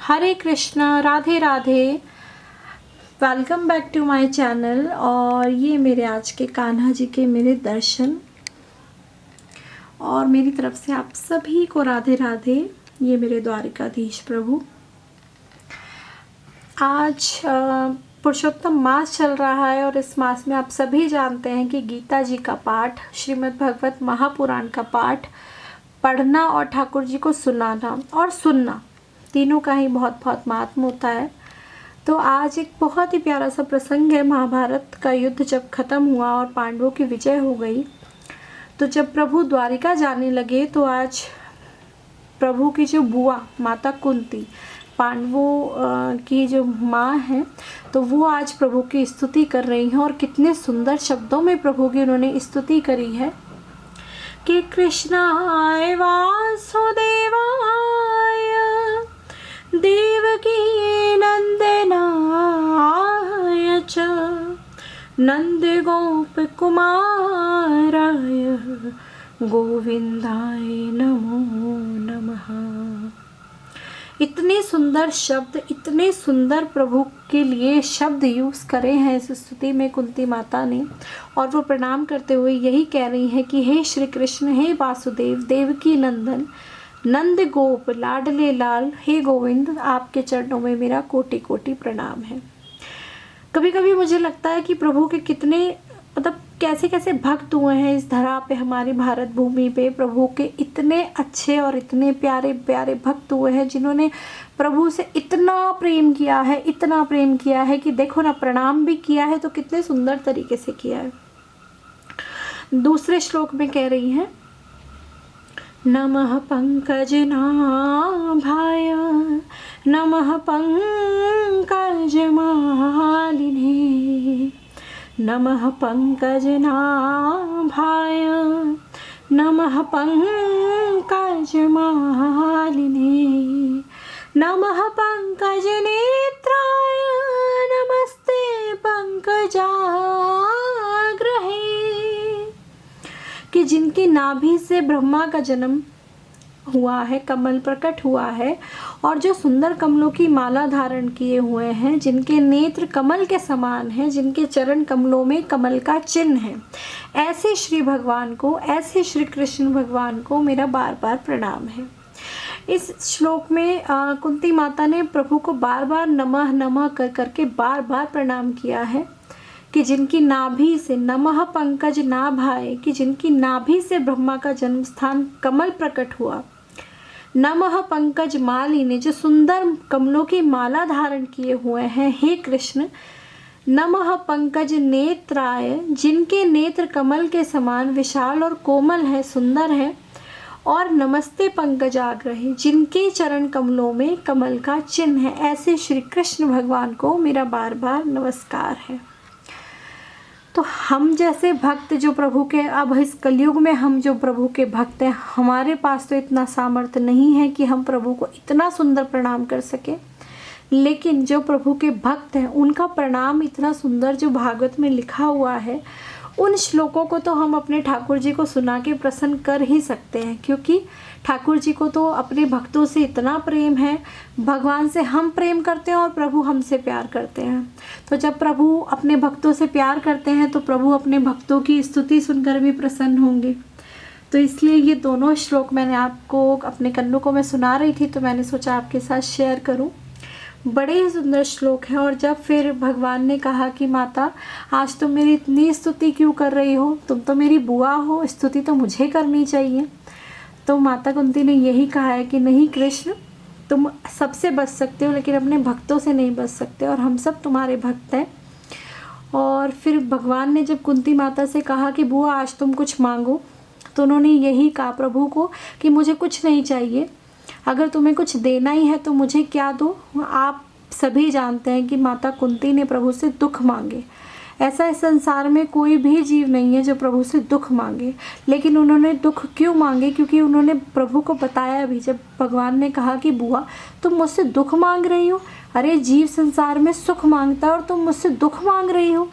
Hare Krishna, Radhe Radhe. Welcome back to my channel. और ये मेरे आज के कान्हा जी के मेरे दर्शन, और मेरी तरफ से आप सभी को राधे राधे। ये मेरे द्वारिकाधीश प्रभु। आज पुरुषोत्तम मास चल रहा है और इस मास में आप सभी जानते हैं कि गीता जी का पाठ, श्रीमद् भगवत महापुराण का पाठ पढ़ना और ठाकुर जी को सुनाना और सुनना, तीनों का ही बहुत बहुत महात्म होता है। तो आज एक बहुत ही प्यारा सा प्रसंग है। महाभारत का युद्ध जब खत्म हुआ और पांडवों की विजय हो गई, तो जब प्रभु द्वारिका जाने लगे तो आज प्रभु की जो बुआ माता कुंती, पांडवों की जो माँ है, तो वो आज प्रभु की स्तुति कर रही हैं। और कितने सुंदर शब्दों में प्रभु की उन्होंने स्तुति करी है कि कृष्णाय वासुदेवाय देवकी नंदनाय च नंदगोप कुमाराय गोविंदाय नमो नमः। इतने सुंदर शब्द, इतने सुंदर प्रभु के लिए शब्द यूज़ करे हैं इस स्तुति में कुंती माता ने। और वो प्रणाम करते हुए यही कह रही हैं कि हे श्री कृष्ण, हे वासुदेव, देवकी नंदन, नंद गोप, लाडले लाल, हे गोविंद, आपके चरणों में मेरा कोटि कोटि प्रणाम है। कभी कभी मुझे लगता है कि प्रभु के कितने कैसे कैसे भक्त हुए हैं इस धरा पे, हमारी भारत भूमि पे। प्रभु के इतने अच्छे और इतने प्यारे प्यारे भक्त हुए हैं जिन्होंने प्रभु से इतना प्रेम किया है, इतना प्रेम किया है कि देखो ना, प्रणाम भी किया है तो कितने सुंदर तरीके से किया है। दूसरे श्लोक में कह रही हैं, नमः पंकजनाभाय नमः पंकजमालिने नमः पंकजनाभाय नमः पंकजमालिने नमः पंकजनेत्राय नमस्ते पंकजाग्रहे। कि जिनकी नाभि से ब्रह्मा का जन्म हुआ है, कमल प्रकट हुआ है, और जो सुंदर कमलों की माला धारण किए हुए हैं, जिनके नेत्र कमल के समान हैं, जिनके चरण कमलों में कमल का चिन्ह है, ऐसे श्री भगवान को, ऐसे श्री कृष्ण भगवान को मेरा बार बार प्रणाम है। इस श्लोक में कुंती माता ने प्रभु को बार बार नमः नमः कर करके बार बार प्रणाम किया है कि जिनकी नाभि से, नमः पंकज नाभाए, कि जिनकी नाभि से ब्रह्मा का जन्म स्थान कमल प्रकट हुआ, नमः पंकज मालिनी, जो सुंदर कमलों की माला धारण किए हुए हैं, हे कृष्ण, नमः पंकज नेत्राय, जिनके नेत्र कमल के समान विशाल और कोमल है, सुंदर है, और नमस्ते पंकजाग्रहे, जिनके चरण कमलों में कमल का चिन्ह है, ऐसे श्री कृष्ण भगवान को मेरा बार बार नमस्कार है। तो हम जैसे भक्त जो प्रभु के, अब इस कलयुग में हम जो प्रभु के भक्त हैं, हमारे पास तो इतना सामर्थ्य नहीं है कि हम प्रभु को इतना सुंदर प्रणाम कर सके, लेकिन जो प्रभु के भक्त हैं उनका प्रणाम इतना सुंदर जो भागवत में लिखा हुआ है, उन श्लोकों को तो हम अपने ठाकुर जी को सुना के प्रसन्न कर ही सकते हैं, क्योंकि ठाकुर जी को तो अपने भक्तों से इतना प्रेम है, भगवान से हम प्रेम करते हैं और प्रभु हमसे प्यार करते हैं। तो जब प्रभु अपने भक्तों से प्यार करते हैं तो प्रभु अपने भक्तों की स्तुति सुनकर भी प्रसन्न होंगे। तो इसलिए ये दोनों श्लोक मैंने आपको अपने कन्नों को मैं सुना रही थी, तो मैंने सोचा आपके साथ शेयर करूं। बड़े ही सुंदर श्लोक हैं। और जब फिर भगवान ने कहा कि माता, आज तुम मेरी इतनी स्तुति क्यों कर रही हो, तुम तो मेरी बुआ हो, स्तुति तो मुझे करनी चाहिए। तो माता कुंती ने यही कहा है कि नहीं कृष्ण, तुम सबसे बच सकते हो लेकिन अपने भक्तों से नहीं बच सकते, और हम सब तुम्हारे भक्त हैं। और फिर भगवान ने जब कुंती माता से कहा कि बुआ आज तुम कुछ मांगो, तो उन्होंने यही कहा प्रभु को कि मुझे कुछ नहीं चाहिए, अगर तुम्हें कुछ देना ही है तो मुझे क्या दो। आप सभी जानते हैं कि माता कुंती ने प्रभु से दुख मांगे। ऐसा इस संसार में कोई भी जीव नहीं है जो प्रभु से दुख मांगे, लेकिन उन्होंने दुख क्यों मांगे, क्योंकि उन्होंने प्रभु को बताया भी। जब भगवान ने कहा कि बुआ तुम मुझसे दुख मांग रही हो, अरे जीव संसार में सुख मांगता है और तुम मुझसे दुख मांग रही हो,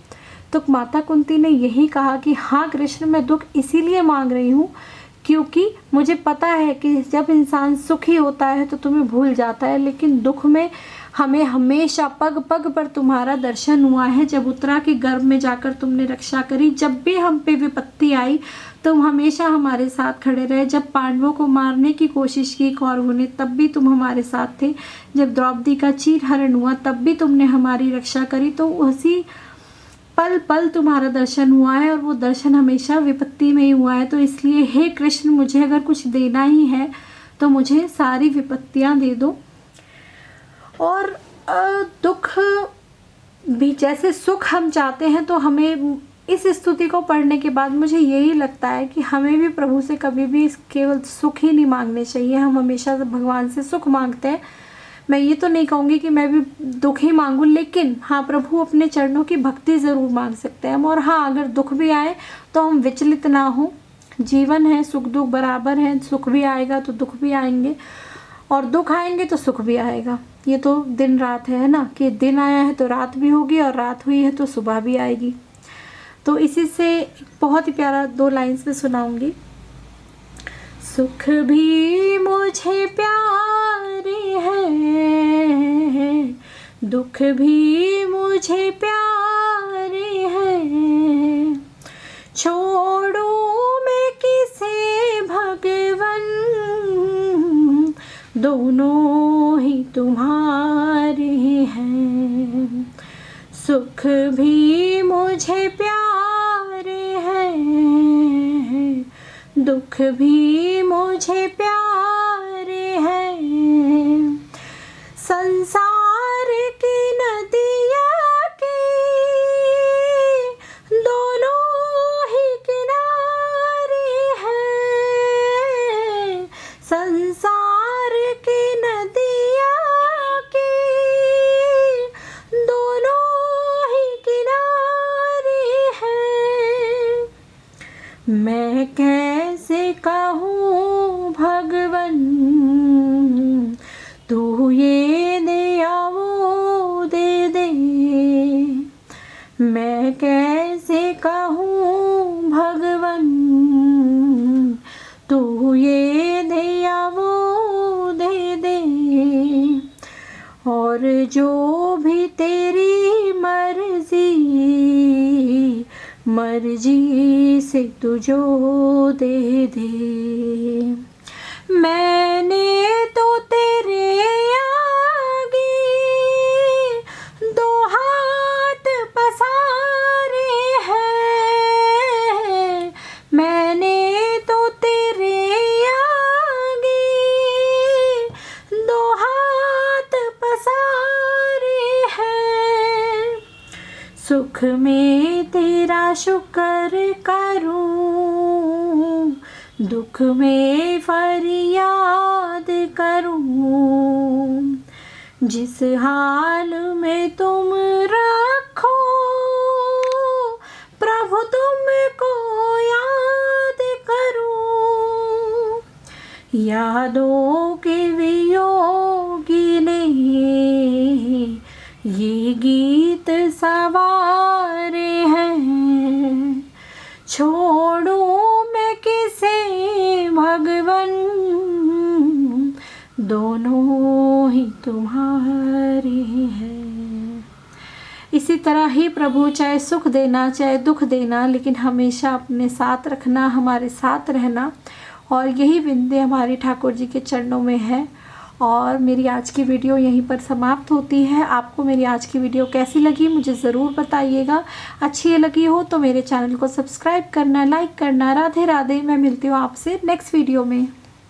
तो माता कुंती ने यही कहा कि हाँ कृष्ण, मैं दुख इसीलिए मांग रही हूँ क्योंकि मुझे पता है कि जब इंसान सुखी होता है तो तुम्हें भूल जाता है, लेकिन दुख में हमें हमेशा पग पग पर तुम्हारा दर्शन हुआ है। जब उत्तरा के गर्भ में जाकर तुमने रक्षा करी, जब भी हम पे विपत्ति आई तुम हमेशा हमारे साथ खड़े रहे। जब पांडवों को मारने की कोशिश की कौरवों ने, तब भी तुम हमारे साथ थे। जब द्रौपदी का चीरहरण हुआ तब भी तुमने हमारी रक्षा करी। तो उसी पल पल तुम्हारा दर्शन हुआ है, और वो दर्शन हमेशा विपत्ति में ही हुआ है। तो इसलिए हे कृष्ण, मुझे अगर कुछ देना ही है तो मुझे सारी विपत्तियां दे दो। और दुख भी, जैसे सुख हम चाहते हैं, तो हमें इस स्तुति को पढ़ने के बाद मुझे यही लगता है कि हमें भी प्रभु से कभी भी केवल सुख ही नहीं मांगने चाहिए। हम हमेशा भगवान से सुख मांगते हैं। मैं ये तो नहीं कहूँगी कि मैं भी दुख ही मांगूँ, लेकिन हाँ, प्रभु अपने चरणों की भक्ति ज़रूर मांग सकते हैं हम। और हाँ, अगर दुख भी आए तो हम विचलित ना हो। जीवन है, सुख दुख बराबर है। सुख भी आएगा तो दुख भी आएंगे, और दुख आएंगे तो सुख भी आएगा। ये तो दिन रात है ना, कि दिन आया है तो रात भी होगी, और रात हुई है तो सुबह भी आएगी। तो इसी से बहुत ही प्यारा 2 लाइन्स में सुनाऊंगी। सुख भी मुझे प्यारे हैं, दुख भी मुझे प्यारे हैं, छोड़ूं मैं किसे भगवन, दोनों ही तुम्हारे हैं। सुख भी मुझे प्यारे हैं, दुख भी मुझे प्यारे हैं, संसार की नदियाँ के दोनों ही किनारे हैं, संसार की नदियाँ के दोनों ही किनारे हैं। मैं कैसे कहूँ भगवन, तू ये दे या वो दे दे। मैं कैसे कहूँ भगवन, तू ये दे या वो दे दे। और जो भी तेरी मर्जी, मर्जी से तू जो दे दे। मैंने तो तेरे आगे 2 हाथ पसारे हैं, मैंने तो तेरे आगे 2 हाथ पसारे हैं। सुख में तेरा शुक्र करूं, दुख में फरियाद करूं। जिस हाल में तुम रखो प्रभु तुमको याद करूं। यादों के वियोगी ने ये गीत सवारे हैं, छोड़ूं मैं किसे भगवन, दोनों ही तुम्हारे हैं। इसी तरह ही प्रभु चाहे सुख देना चाहे दुख देना, लेकिन हमेशा अपने साथ रखना, हमारे साथ रहना। और यही विनती हमारे ठाकुर जी के चरणों में है। और मेरी आज की वीडियो यहीं पर समाप्त होती है। आपको मेरी आज की वीडियो कैसी लगी मुझे ज़रूर बताइएगा। अच्छी लगी हो तो मेरे चैनल को सब्सक्राइब करना, लाइक करना। राधे राधे। मैं मिलती हूँ आपसे नेक्स्ट वीडियो में।